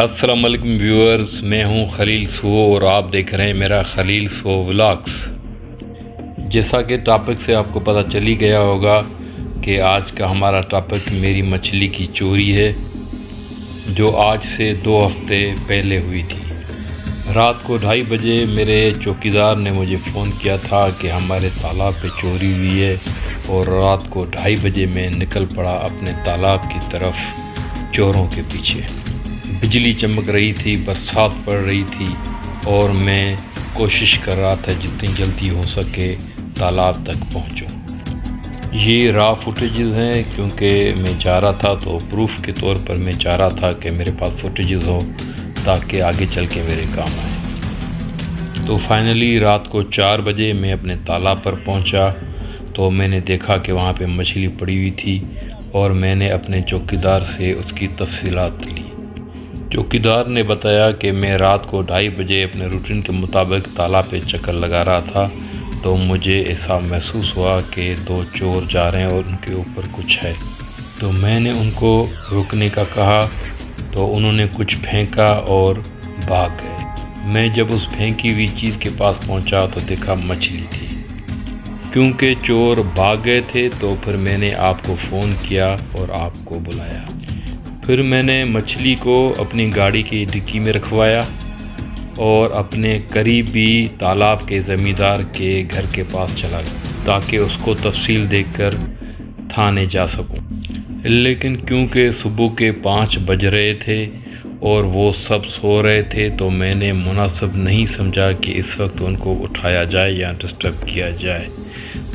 السلام علیکم ویورز، میں ہوں خلیل سو اور آپ دیکھ رہے ہیں میرا خلیل سو ولاگز۔ جیسا کہ ٹاپک سے آپ کو پتہ چل ہی گیا ہوگا کہ آج کا ہمارا ٹاپک میری مچھلی کی چوری ہے، جو آج سے 2 ہفتے پہلے ہوئی تھی۔ رات کو 2:30 بجے میرے چوکیدار نے مجھے فون کیا تھا کہ ہمارے تالاب پہ چوری ہوئی ہے، اور رات کو 2:30 بجے میں نکل پڑا اپنے تالاب کی طرف چوروں کے پیچھے۔ بجلی چمک رہی تھی، برسات پڑ رہی تھی، اور میں کوشش کر رہا تھا جتنی جلدی ہو سکے تالاب تک پہنچوں۔ یہ را فوٹیجز ہیں، کیونکہ میں چاہ رہا تھا تو پروف کے طور پر میں چاہ رہا تھا کہ میرے پاس فوٹیجز ہو تاکہ آگے چل کے میرے کام آئے۔ تو فائنلی رات کو 4 بجے میں اپنے تالاب پر پہنچا تو میں نے دیکھا کہ وہاں پہ مچھلی پڑی ہوئی تھی، اور میں نے اپنے چوکیدار سے اس کی تفصیلات لی۔ چوکیدار نے بتایا کہ میں رات کو 2:30 بجے اپنے روٹین کے مطابق تالاب پہ چکر لگا رہا تھا، تو مجھے ایسا محسوس ہوا کہ 2 چور جا رہے ہیں اور ان کے اوپر کچھ ہے۔ تو میں نے ان کو رکنے کا کہا تو انہوں نے کچھ پھینکا اور بھاگ گئے۔ میں جب اس پھینکی ہوئی چیز کے پاس پہنچا تو دیکھا مچھلی تھی۔ کیونکہ چور بھاگ گئے تھے تو پھر میں نے آپ کو فون کیا اور آپ کو بلایا۔ پھر میں نے مچھلی کو اپنی گاڑی کی ڈکی میں رکھوایا اور اپنے قریبی تالاب کے زمیندار کے گھر کے پاس چلا گیا تاکہ اس کو تفصیل دے کر تھانے جا سکوں۔ لیکن کیونکہ صبح کے 5 بج رہے تھے اور وہ سب سو رہے تھے، تو میں نے مناسب نہیں سمجھا کہ اس وقت ان کو اٹھایا جائے یا ڈسٹرب کیا جائے۔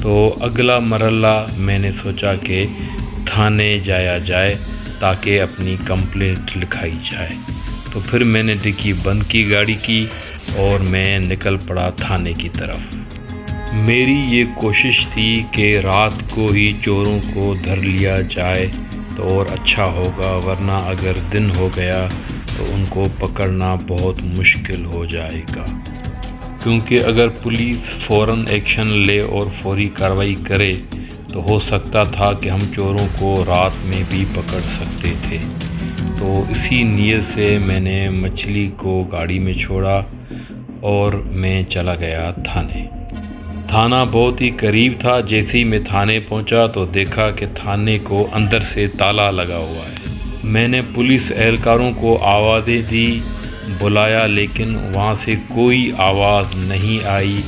تو اگلا مرحلہ میں نے سوچا کہ تھانے جایا جائے تاکہ اپنی کمپلینٹ لکھائی جائے۔ تو پھر میں نے ڈکی بند کی گاڑی کی اور میں نکل پڑا تھانے کی طرف۔ میری یہ کوشش تھی کہ رات کو ہی چوروں کو دھر لیا جائے تو اور اچھا ہوگا، ورنہ اگر دن ہو گیا تو ان کو پکڑنا بہت مشکل ہو جائے گا، کیونکہ اگر پولیس فوراً ایکشن لے اور فوری کارروائی کرے تو ہو سکتا تھا کہ ہم چوروں کو رات میں بھی پکڑ سکتے تھے۔ تو اسی نیت سے میں نے مچھلی کو گاڑی میں چھوڑا اور میں چلا گیا تھانے۔ تھانہ بہت ہی قریب تھا۔ جیسے ہی میں تھانے پہنچا تو دیکھا کہ تھانے کو اندر سے تالا لگا ہوا ہے۔ میں نے پولیس اہلکاروں کو آوازیں دی، بلایا، لیکن وہاں سے کوئی آواز نہیں آئی،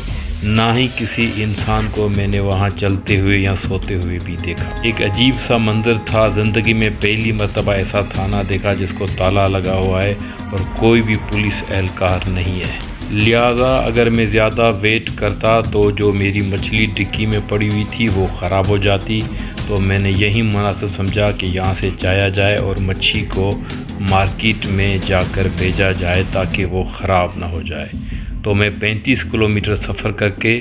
نہ ہی کسی انسان کو میں نے وہاں چلتے ہوئے یا سوتے ہوئے بھی دیکھا۔ ایک عجیب سا منظر تھا۔ زندگی میں پہلی مرتبہ ایسا تھانہ دیکھا جس کو تالا لگا ہوا ہے اور کوئی بھی پولیس اہلکار نہیں ہے۔ لہٰذا اگر میں زیادہ ویٹ کرتا تو جو میری مچھلی ڈکی میں پڑی ہوئی تھی وہ خراب ہو جاتی، تو میں نے یہی مناسب سمجھا کہ یہاں سے جایا جائے اور مچھلی کو مارکیٹ میں جا کر بھیجا جائے تاکہ وہ خراب نہ ہو جائے۔ تو میں 35 کلومیٹر سفر کر کے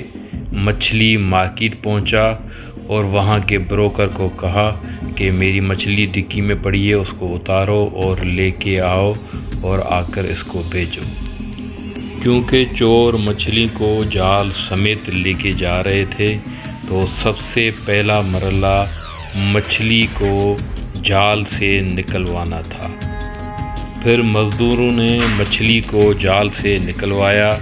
مچھلی مارکیٹ پہنچا اور وہاں کے بروکر کو کہا کہ میری مچھلی ڈکی میں پڑی ہے، اس کو اتارو اور لے کے آؤ اور آ کر اس کو بھیجو۔ کیونکہ چور مچھلی کو جال سمیت لے کے جا رہے تھے، تو سب سے پہلا مرحلہ مچھلی کو جال سے نکلوانا تھا۔ پھر مزدوروں نے مچھلی کو جال سے نکلوایا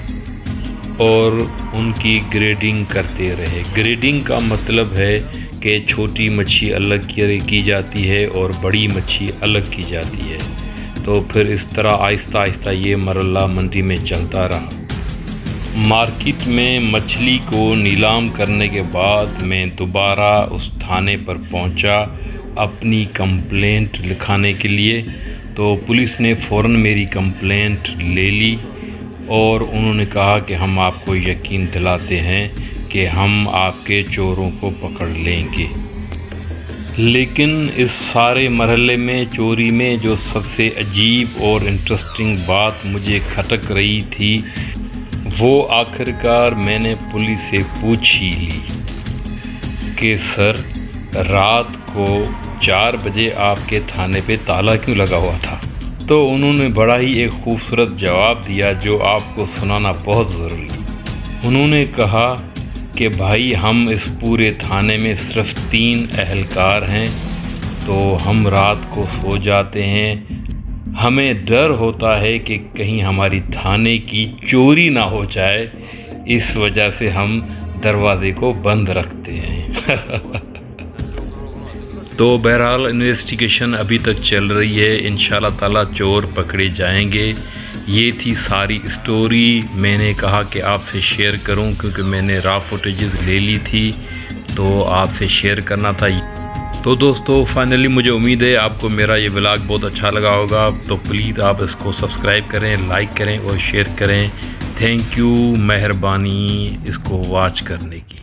اور ان کی گریڈنگ کرتے رہے۔ گریڈنگ کا مطلب ہے کہ چھوٹی مچھلی الگ کی جاتی ہے اور بڑی مچھلی الگ کی جاتی ہے۔ تو پھر اس طرح آہستہ آہستہ یہ مرحلہ منڈی میں چلتا رہا۔ مارکیٹ میں مچھلی کو نیلام کرنے کے بعد میں دوبارہ اس تھانے پر پہنچا اپنی کمپلینٹ لکھانے کے لیے۔ تو پولیس نے فوراً میری کمپلینٹ لے لی اور انہوں نے کہا کہ ہم آپ کو یقین دلاتے ہیں کہ ہم آپ کے چوروں کو پکڑ لیں گے۔ لیکن اس سارے مرحلے میں چوری میں جو سب سے عجیب اور انٹرسٹنگ بات مجھے کھٹک رہی تھی، وہ آخرکار میں نے پولیس سے پوچھ ہی لی کہ سر، رات کو 4 بجے آپ کے تھانے پہ تالا کیوں لگا ہوا تھا؟ تو انہوں نے بڑا ہی ایک خوبصورت جواب دیا جو آپ کو سنانا بہت ضروری ہے۔ انہوں نے کہا کہ بھائی، ہم اس پورے تھانے میں صرف 3 اہلکار ہیں، تو ہم رات کو سو جاتے ہیں ہمیں ڈر ہوتا ہے کہ کہیں ہماری تھانے کی چوری نہ ہو جائے، اس وجہ سے ہم دروازے کو بند رکھتے ہیں۔ تو بہرحال انویسٹیگیشن ابھی تک چل رہی ہے، انشاءاللہ تعالیٰ چور پکڑے جائیں گے۔ یہ تھی ساری اسٹوری، میں نے کہا کہ آپ سے شیئر کروں کیونکہ میں نے را فوٹیجز لے لی تھی تو آپ سے شیئر کرنا تھا۔ تو دوستو فائنلی مجھے امید ہے آپ کو میرا یہ ولاگ بہت اچھا لگا ہوگا، تو پلیز آپ اس کو سبسکرائب کریں، لائک کریں اور شیئر کریں۔ تھینک یو، مہربانی اس کو واچ کرنے کی۔